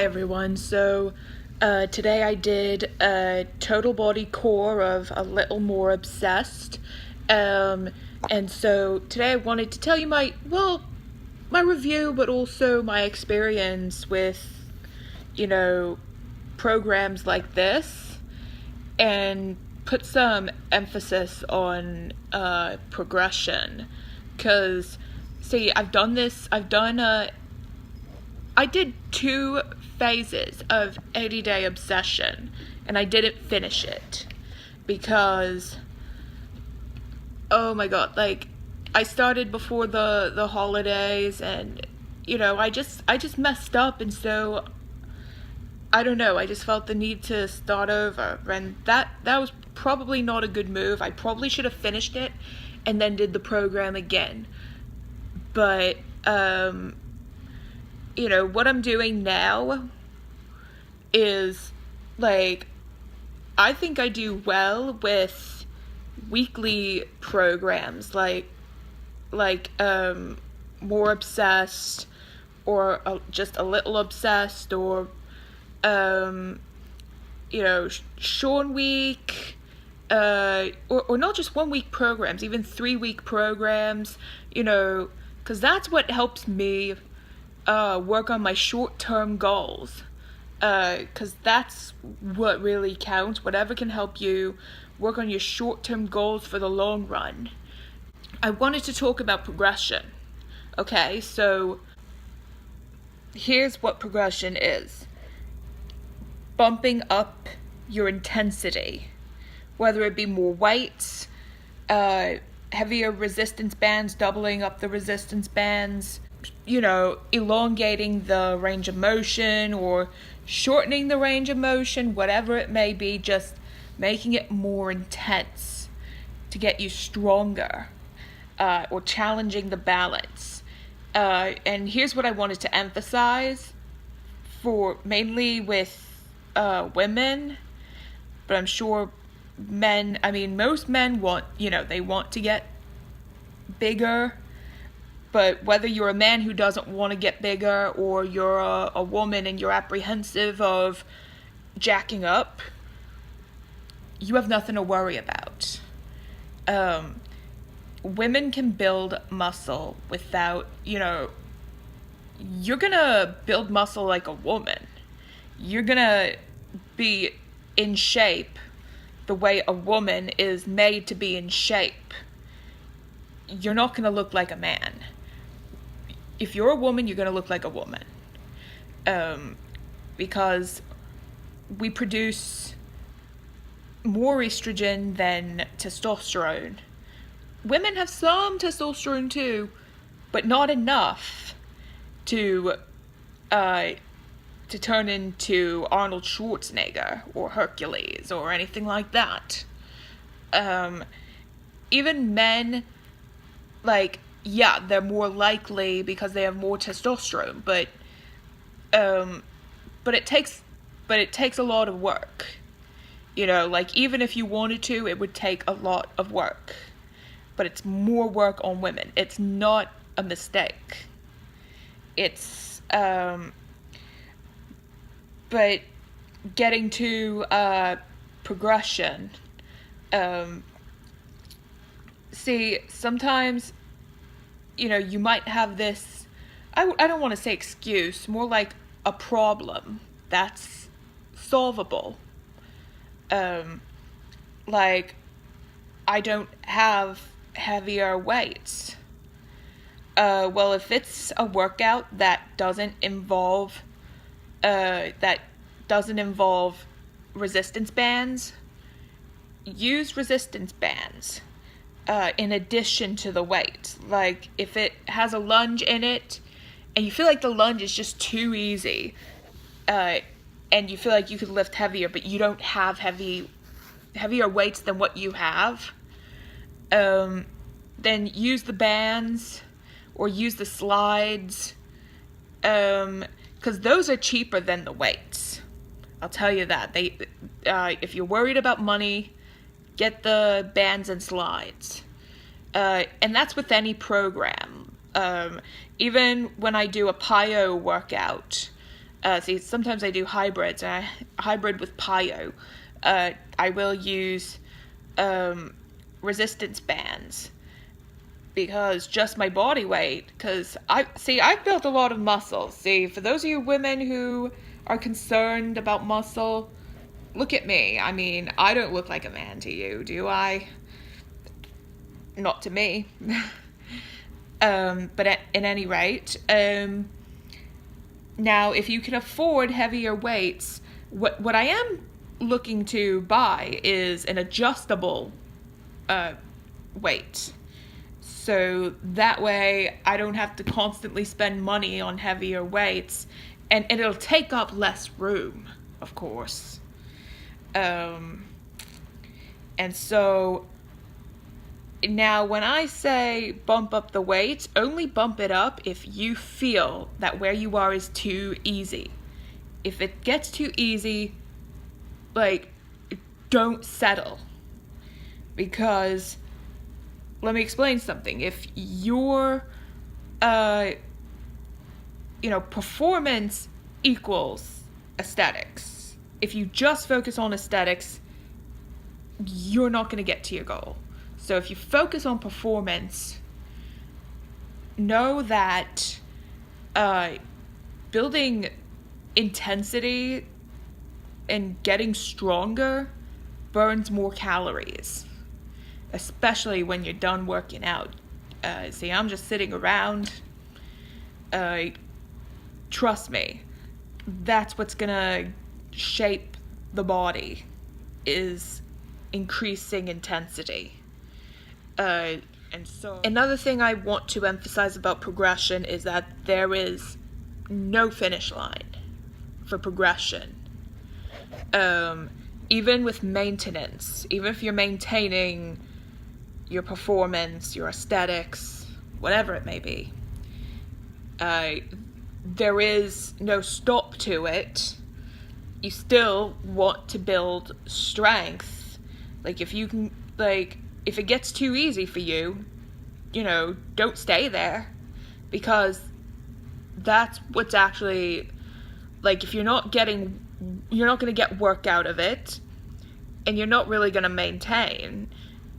everyone. Today I did a total body core of a little more obsessed. And so today I wanted to tell you my review, but also my experience with, programs like this, and put some emphasis on progression. Because, see, I did 2 phases of 80-day obsession, and I didn't finish it because, oh my god, I started before the holidays, and I just messed up, and so I don't know, I just felt the need to start over, and that was probably not a good move. I probably should have finished it and then did the program again. But what I'm doing now is, I think I do well with weekly programs, more obsessed, or just a little obsessed, or, Sean week, or not just 1 week programs, even 3 week programs, because that's what helps me work on my short-term goals, because that's what really counts. Whatever can help you work on your short-term goals for the long run. I wanted to talk about progression. Okay, so here's what progression is. Bumping up your intensity, whether it be more weights, heavier resistance bands, doubling up the resistance bands, elongating the range of motion or shortening the range of motion, whatever it may be, just making it more intense to get you stronger, or challenging the balance. And here's what I wanted to emphasize for mainly with women, but I'm sure most men want, they want to get bigger. But whether you're a man who doesn't want to get bigger, or you're a woman and you're apprehensive of jacking up, you have nothing to worry about. Women can build muscle without, you're gonna build muscle like a woman. You're gonna be in shape the way a woman is made to be in shape. You're not gonna look like a man. If you're a woman, you're going to look like a woman. Because we produce more estrogen than testosterone. Women have some testosterone too, but not enough to turn into Arnold Schwarzenegger or Hercules or anything like that. Even men, they're more likely because they have more testosterone, but it takes a lot of work. Even if you wanted to, it would take a lot of work. But it's more work on women. It's not a mistake. It's but getting to progression. See, sometimes you might have this, I don't want to say excuse, more like a problem that's solvable. I don't have heavier weights. Well, if it's a workout that doesn't involve resistance bands, use resistance bands. In addition to the weight. If it has a lunge in it, and you feel like the lunge is just too easy, and you feel like you could lift heavier, but you don't have heavier weights than what you have, then use the bands, or use the slides, because those are cheaper than the weights. I'll tell you that. If you're worried about money, get the bands and slides. And that's with any program. Even when I do a PIO workout, See, sometimes I do hybrids. Hybrid with plyo. I will use resistance bands because just my body weight. Because I've built a lot of muscle. See, for those of you women who are concerned about muscle, look at me. I mean, I don't look like a man to you, do I? Not to me. But at any rate, now if you can afford heavier weights, what I am looking to buy is an adjustable weight. So that way I don't have to constantly spend money on heavier weights, and it'll take up less room, of course. And so now when I say bump up the weight, only bump it up if you feel that where you are is too easy. If it gets too easy, like, don't settle. Because, let me explain something. If your, performance equals aesthetics, if you just focus on aesthetics, you're not going to get to your goal. So if you focus on performance, know that building intensity and getting stronger burns more calories, especially when you're done working out. See, I'm just sitting around. Trust me, that's what's gonna shape the body, is increasing intensity. And so another thing I want to emphasize about progression is that there is no finish line for progression. Even with maintenance, even if you're maintaining your performance, your aesthetics, whatever it may be, there is no stop to it. You still want to build strength. Like, if you can, if it gets too easy for you, don't stay there, because that's what's actually, if you're not going to get work out of it, and you're not really going to maintain,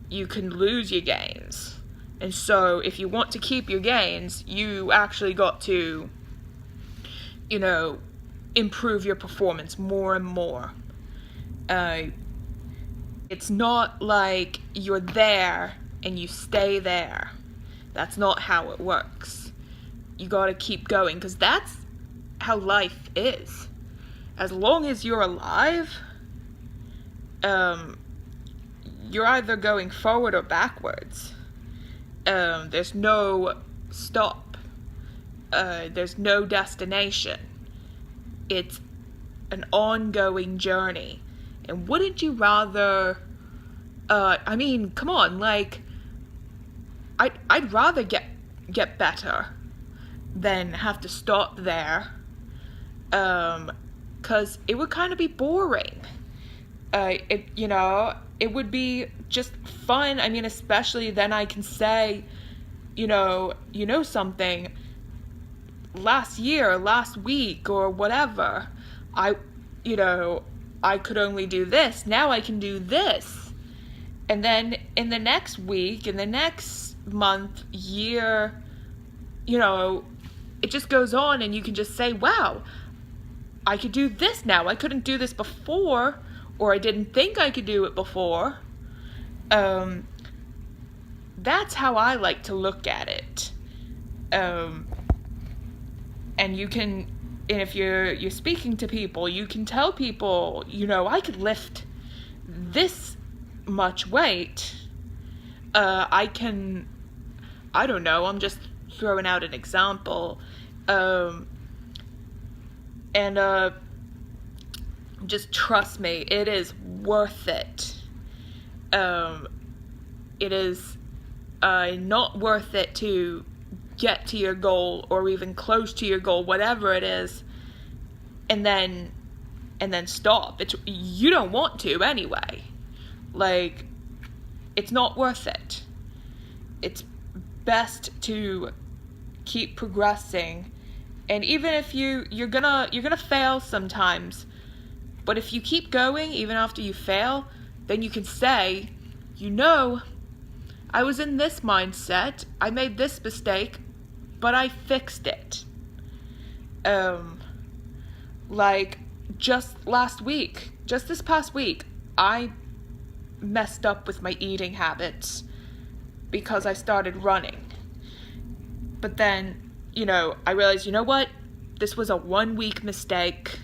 you can lose your gains. And so if you want to keep your gains, you actually got to, improve your performance more and more. It's not like you're there and you stay there. That's not how it works. You gotta keep going, because that's how life is. As long as you're alive, you're either going forward or backwards. There's no stop. There's no destination. It's an ongoing journey. And wouldn't you rather, come on, I'd rather get better than have to stop there, 'cause it would kind of be boring. It would be just fun. Especially then I can say, something, last year, last week, or whatever, I could only do this. Now I can do this. And then in the next week, in the next month, year, it just goes on, and you can just say, wow, I could do this now. I couldn't do this before, or I didn't think I could do it before. That's how I like to look at it. And you can, and if you're speaking to people, you can tell people, I could lift this much weight. I don't know, I'm just throwing out an example. Just trust me, it is worth it. It is not worth it to get to your goal, or even close to your goal, whatever it is, and then stop. You don't want to anyway. It's not worth it. It's best to keep progressing And even if you're gonna fail sometimes, but if you keep going even after you fail, then you can say, you know, I was in this mindset, I made this mistake, but I fixed it. Like just this past week, I messed up with my eating habits because I started running. But then, I realized, you know what? This was a 1 week mistake.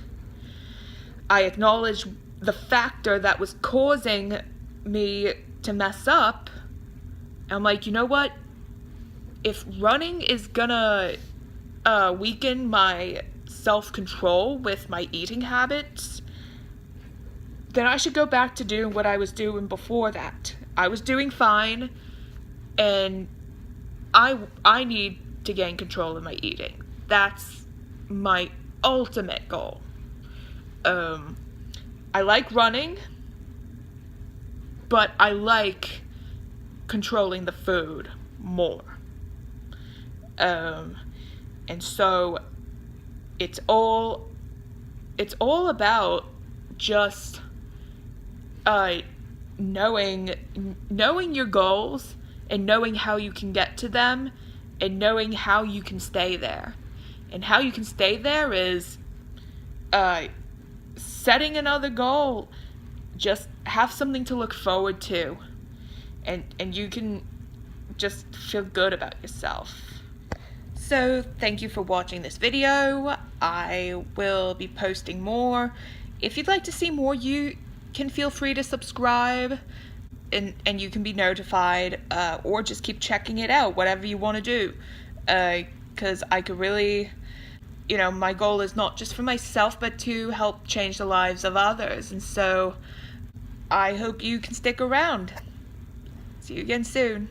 I acknowledged the factor that was causing me to mess up. And I'm like, you know what? If running is gonna weaken my self-control with my eating habits, then I should go back to doing what I was doing before that. I was doing fine, and I need to gain control of my eating. That's my ultimate goal. I like running, but I like controlling the food more. And so it's all about just knowing your goals and knowing how you can get to them and knowing how you can stay there. And how you can stay there is setting another goal. Just have something to look forward to, and you can just feel good about yourself. So thank you for watching this video. I will be posting more. If you'd like to see more, you can feel free to subscribe, and you can be notified, or just keep checking it out, whatever you want to do, because I could really, my goal is not just for myself, but to help change the lives of others. And so I hope you can stick around. See you again soon.